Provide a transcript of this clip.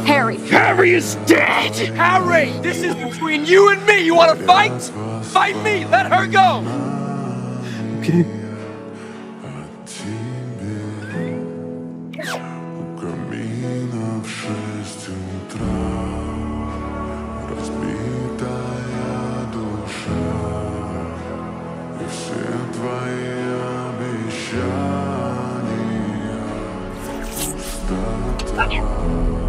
Harry! Harry is dead! Harry! This is between you and me! You wanna fight? Fight me! Let her go! Okay. Daniel.